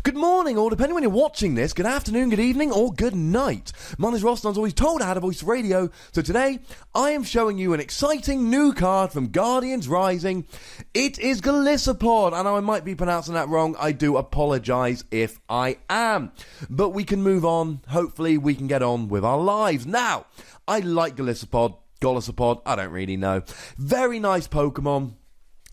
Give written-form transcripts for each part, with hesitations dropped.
Good morning, or depending when you're watching this, good afternoon, good evening, or good night. My name is Ross, and I was always told I had a voice for radio, so today I am showing you an exciting new card from Guardians Rising. It is Golisopod, and I might be pronouncing that wrong. I do apologise if I am. But we can move on. Hopefully we can get on with our lives. Now, I like Golisopod, I don't really know. Very nice Pokemon.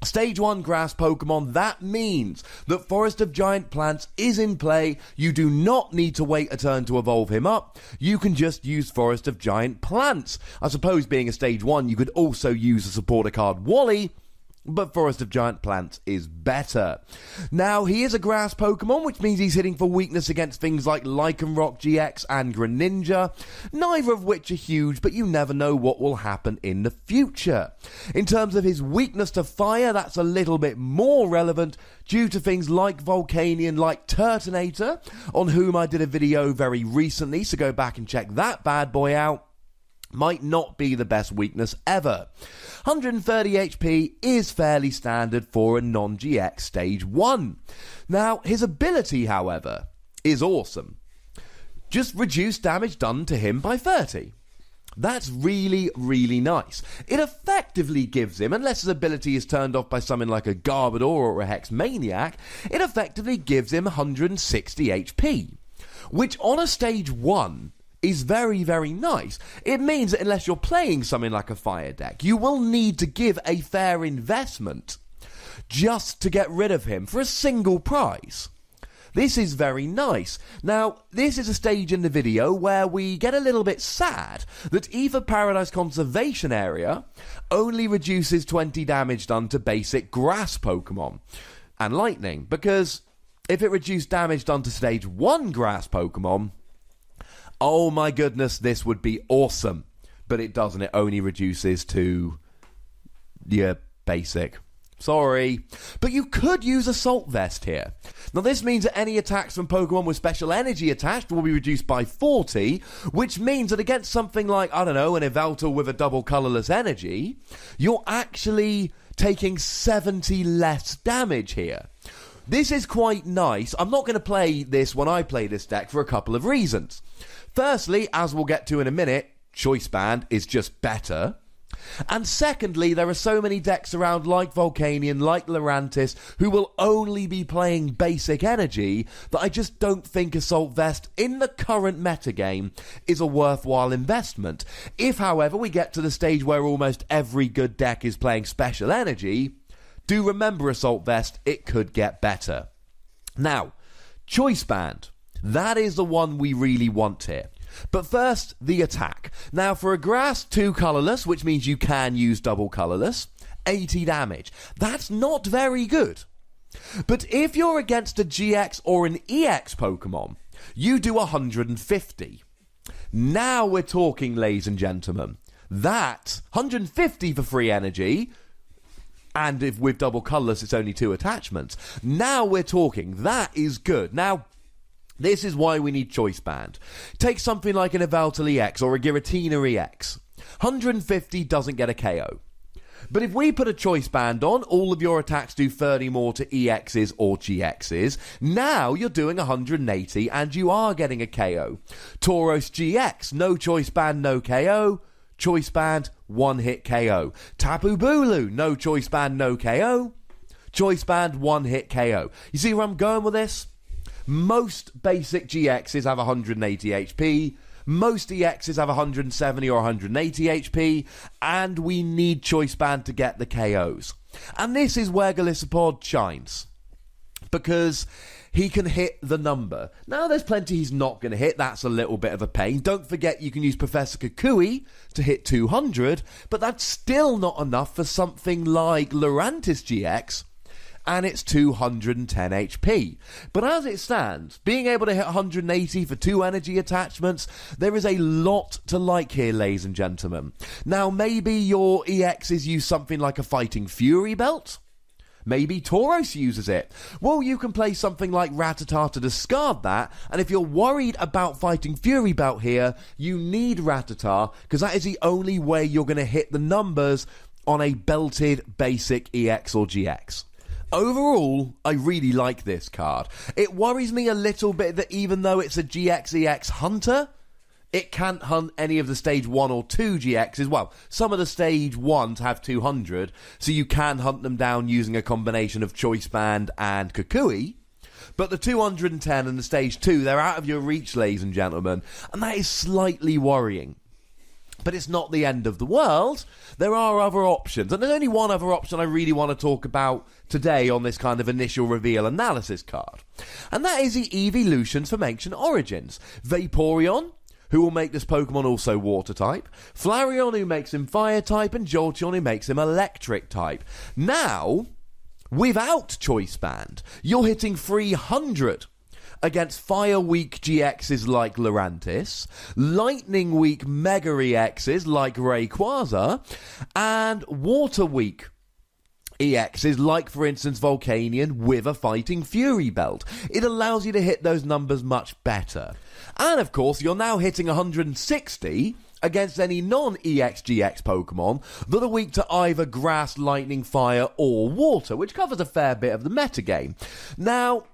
Stage 1 grass Pokemon, that means that Forest of Giant Plants is in play. You do not need to wait a turn to evolve him up. You can just use Forest of Giant Plants. I suppose being a Stage 1, you could also use the supporter card Wally, but Forest of Giant Plants is better. Now, he is a grass Pokemon, which means he's hitting for weakness against things like Lycanroc GX and Greninja, neither of which are huge, but you never know what will happen in the future. In terms of his weakness to fire, that's a little bit more relevant due to things like Volcanion, like Turtonator, on whom I did a video very recently, so go back and check that bad boy out. Might not be the best weakness ever. 130 HP is fairly standard for a non-GX Stage 1. Now, his ability, however, is awesome. Just reduce damage done to him by 30. That's really, really nice. It effectively gives him, unless his ability is turned off by something like a Garbodor or a Hex Maniac, it effectively gives him 160 HP, which on a Stage 1 is very, very nice. It means that unless you're playing something like a fire deck, you will need to give a fair investment just to get rid of him for a single prize. This is very nice. Now, this is a stage in the video where we get a little bit sad that Ether Paradise Conservation Area only reduces 20 damage done to basic grass Pokemon and lightning, because if it reduced damage done to Stage 1 grass Pokemon, oh my goodness, this would be awesome. But it doesn't. It only reduces to, basic. Sorry. But you could use Assault Vest here. Now this means that any attacks from Pokemon with special energy attached will be reduced by 40, which means that against something like, I don't know, an Yveltal with a double colourless energy, you're actually taking 70 less damage here. This is quite nice. I'm not going to play this when I play this deck for a couple of reasons. Firstly, as we'll get to in a minute, Choice Band is just better. And secondly, there are so many decks around like Volcanion, like Lurantis, who will only be playing basic energy that I just don't think Assault Vest in the current metagame is a worthwhile investment. If, however, we get to the stage where almost every good deck is playing special energy, do remember Assault Vest, it could get better. Now, Choice Band. That is the one we really want here. But first, the attack. Now, for a grass 2 colourless, which means you can use double colourless, 80 damage. That's not very good. But if you're against a GX or an EX Pokemon, you do 150. Now we're talking, ladies and gentlemen. That 150 for free energy, and if with double colourless it's only 2 attachments. Now we're talking. That is good. Now, this is why we need Choice Band. Take something like an Yveltal EX or a Giratina EX. 150 doesn't get a KO. But if we put a Choice Band on, all of your attacks do 30 more to EXs or GXs. Now you're doing 180 and you are getting a KO. Tauros GX, no Choice Band, no KO. Choice Band, 1-hit KO. Tapu Bulu, no Choice Band, no KO. Choice Band, 1-hit KO. You see where I'm going with this? Most basic GXs have 180 HP, most EXs have 170 or 180 HP, and we need Choice Band to get the KOs. And this is where Golisopod shines, because he can hit the number. Now, there's plenty he's not going to hit. That's a little bit of a pain. Don't forget you can use Professor Kukui to hit 200, but that's still not enough for something like Lurantis GX, and it's 210 HP. But as it stands, being able to hit 180 for 2 energy attachments, there is a lot to like here, ladies and gentlemen. Now, maybe your EXs use something like a Fighting Fury belt? Maybe Tauros uses it. Well, you can play something like Rattata to discard that, and if you're worried about Fighting Fury belt here, you need Rattata, because that is the only way you're going to hit the numbers on a belted basic EX or GX. Overall, I really like this card. It worries me a little bit that even though it's a GX-EX hunter, it can't hunt any of the stage 1 or 2 GXs. Well, some of the stage 1s have 200, so you can hunt them down using a combination of Choice Band and Kukui. But the 210 and the stage 2, they're out of your reach, ladies and gentlemen, and that is slightly worrying. But it's not the end of the world. There are other options. And there's only one other option I really want to talk about today on this kind of initial reveal analysis card. And that is the evolutions from Ancient Origins. Vaporeon, who will make this Pokemon also Water type. Flareon, who makes him Fire type. And Jolteon, who makes him Electric type. Now, without Choice Band, you're hitting 300 against Fire-weak GXs like Lurantis, Lightning-weak Mega EXs like Rayquaza, and Water-weak EXs like, for instance, Volcanion with a Fighting Fury belt. It allows you to hit those numbers much better. And, of course, you're now hitting 160 against any non-EX-GX Pokemon that are weak to either Grass, Lightning, Fire, or Water, which covers a fair bit of the metagame. Now,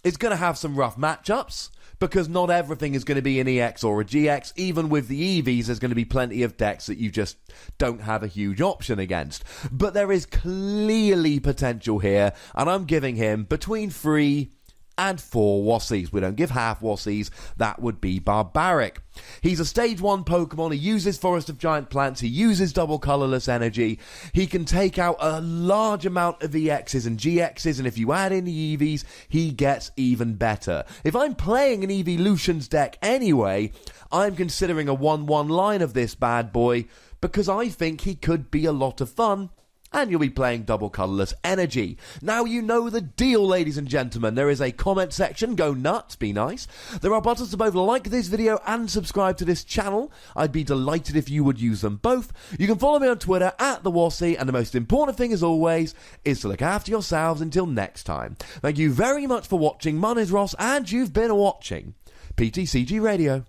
it's going to have some rough matchups, because not everything is going to be an EX or a GX. Even with the EVs, there's going to be plenty of decks that you just don't have a huge option against. But there is clearly potential here, and I'm giving him between 3 and 4 Wassies. We don't give half Wassies. That would be barbaric. He's a stage 1 Pokemon. He uses Forest of Giant Plants. He uses double colorless energy. He can take out a large amount of EXs and GXs, and if you add in the EVs, he gets even better. If I'm playing an Evolutions deck anyway, I'm considering a 1-1 line of this bad boy, because I think he could be a lot of fun. And you'll be playing double colourless energy. Now you know the deal, ladies and gentlemen. There is a comment section. Go nuts. Be nice. There are buttons to both like this video and subscribe to this channel. I'd be delighted if you would use them both. You can follow me on Twitter @TheWassie. And the most important thing, as always, is to look after yourselves until next time. Thank you very much for watching. My name is Ross, and you've been watching PTCG Radio.